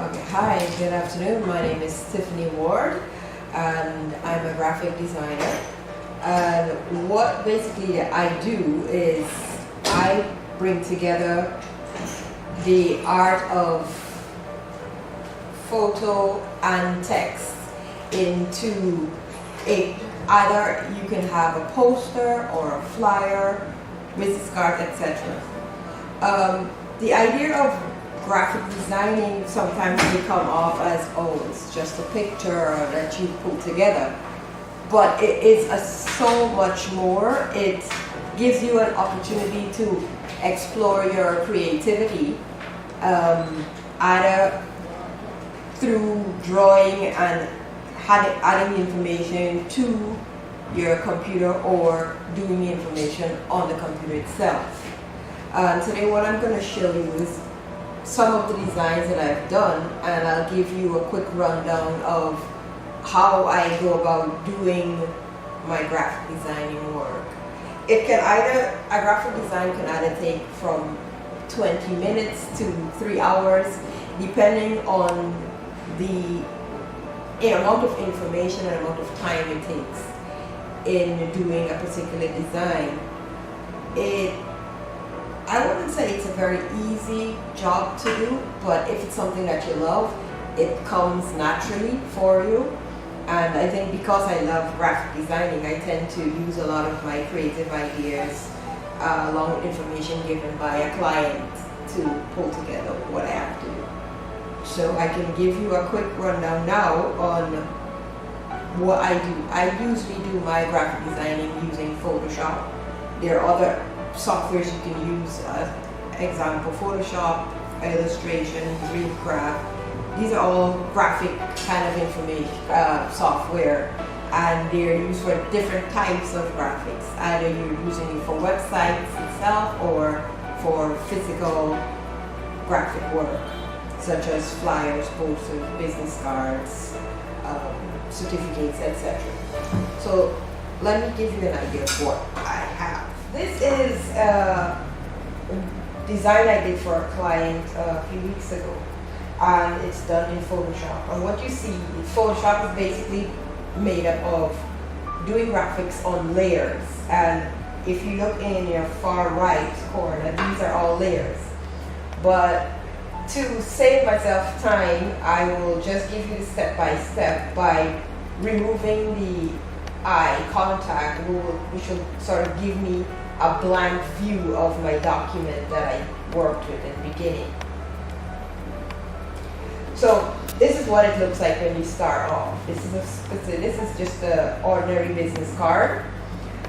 Okay, hi, good afternoon. My name is Tiffany Ward and I'm a graphic designer. And what basically I do is I bring together the art of photo and text into either you can have a poster or a flyer, business card, etc. The idea of graphic designing sometimes may come off as, oh, it's just a picture that you put together. But it is so much more. It gives you an opportunity to explore your creativity, either through drawing and adding information to your computer or doing the information on the computer itself. Today what I'm going to show you is some of the designs that I've done, and I'll give you a quick rundown of how I go about doing my graphic designing work. A graphic design can either take from 20 minutes to 3 hours, depending on the amount of information and amount of time it takes in doing a particular design. I wouldn't say it's a very easy job to do, but if it's something that you love, it comes naturally for you. And I think because I love graphic designing, I tend to use a lot of my creative ideas along with information given by a client to pull together what I have to do. So I can give you a quick rundown now on what I do. I usually do my graphic designing using Photoshop. There are other softwares you can use, example Photoshop, Illustration, Dreamcraft. These are all graphic kind of information software, and they're used for different types of graphics. Either you're using it for websites itself or for physical graphic work, such as flyers, posters, business cards, certificates, etc. So let me give you an idea of what I have. This is a design I did for a client a few weeks ago, and it's done in Photoshop. And what you see, Photoshop is basically made up of doing graphics on layers. And if you look in your far right corner, these are all layers. But to save myself time, I will just give you the step by step by removing the eye contact, which will sort of give me a blank view of my document that I worked with in the beginning. So this is what it looks like when you start off. This is just an ordinary business card.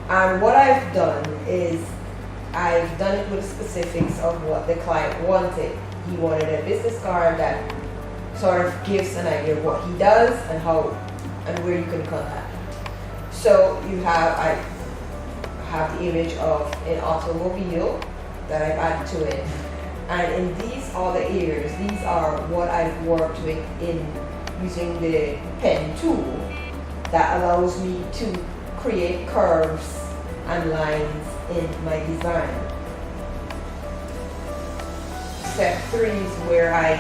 And what I've done is I've done it with specifics of what the client wanted. He wanted a business card that sort of gives an idea of what he does and how and where you can contact him. So I have the image of an automobile that I've added to it. And in these other areas, these are what I've worked with in using the pen tool that allows me to create curves and lines in my design. Step 3 is where I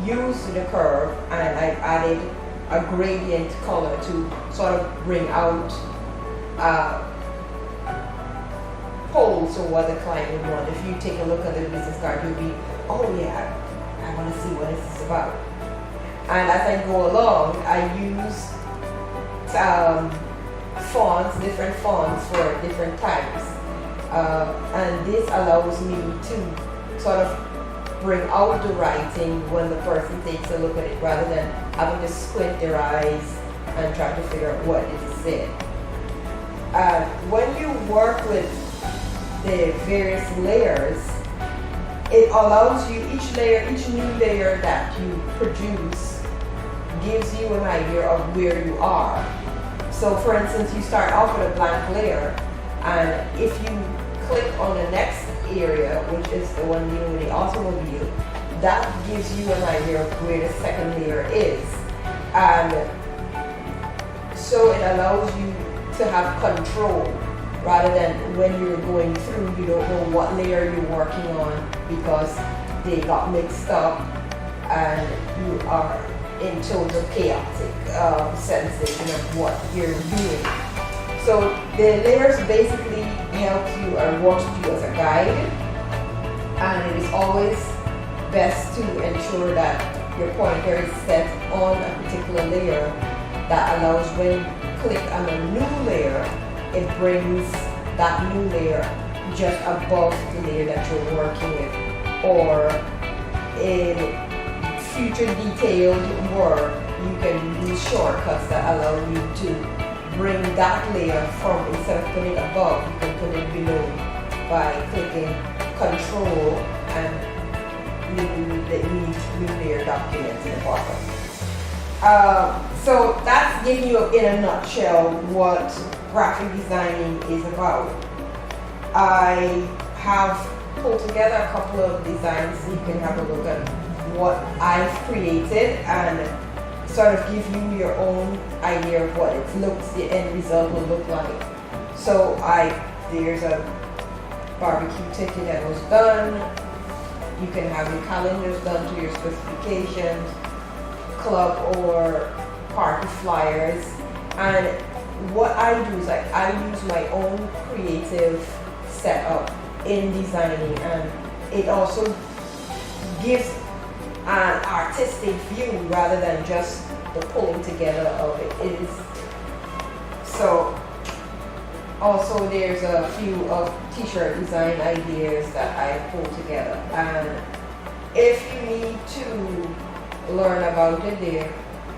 use the curve and I've added a gradient color to sort of bring out polls of what the client would want. If you take a look at the business card, you'll be, oh yeah, I want to see what this is about. And as I go along, I use different fonts for different types. And this allows me to sort of bring out the writing when the person takes a look at it, rather than having to squint their eyes and try to figure out what it is saying. When you work with the various layers, it allows you, each new layer that you produce gives you an idea of where you are. So for instance, you start off with a blank layer, and if you click on the next area, which is the one dealing with the automobile, that gives you an idea of where the second layer is. And so it allows you to have control, rather than when you're going through, you don't know what layer you're working on because they got mixed up and you are in total chaotic sensation of what you're doing. So the layers basically help you and works with you as a guide, and it is always best to ensure that your pointer is set on a particular layer that allows when you click on a new layer, it brings that new layer just above the layer that you're working with. Or in future detailed work, you can use shortcuts that allow you to bring that layer from, instead of putting it above, you can put it below by clicking Control and new layer documents in the bottom. So that's giving you in a nutshell what graphic designing is about. I have pulled together a couple of designs so you can have a look at what I've created and sort of give you your own idea of what the end result will look like. So there's a barbecue ticket that was done. You can have your calendars done to your specifications, club or party flyers. And what I do is I use my own creative setup in designing, and it also gives an artistic view rather than just the pulling together of it. So also there's a few of t-shirt design ideas that I pulled together, and if you need to learn about it there,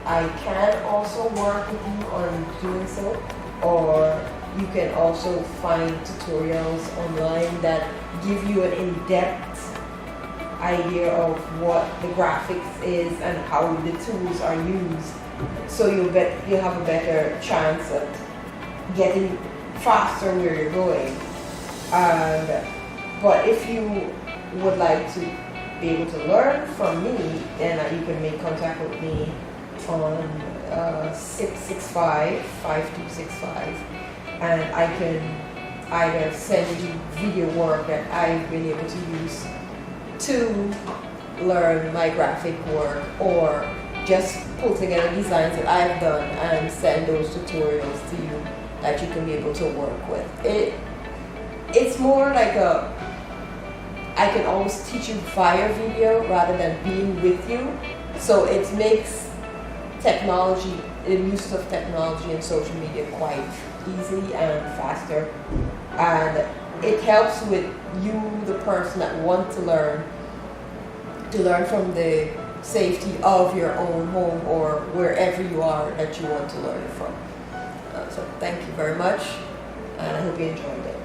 I can also work with you on doing so, or you can also find tutorials online that give you an in-depth idea of what the graphics is and how the tools are used, so you'll have a better chance at getting faster where you're going. But if you would like to be able to learn from me, then you can make contact with me on 665-5265, and I can either send you video work that I've been able to use to learn my graphic work, or just pull together designs that I've done and send those tutorials to you that you can be able to work with. It's more like I can always teach you via video rather than being with you. So it makes technology, the use of technology and social media quite easy and faster. And it helps with you, the person that wants to learn from the safety of your own home or wherever you are that you want to learn it from. So thank you very much, and I hope you enjoyed it.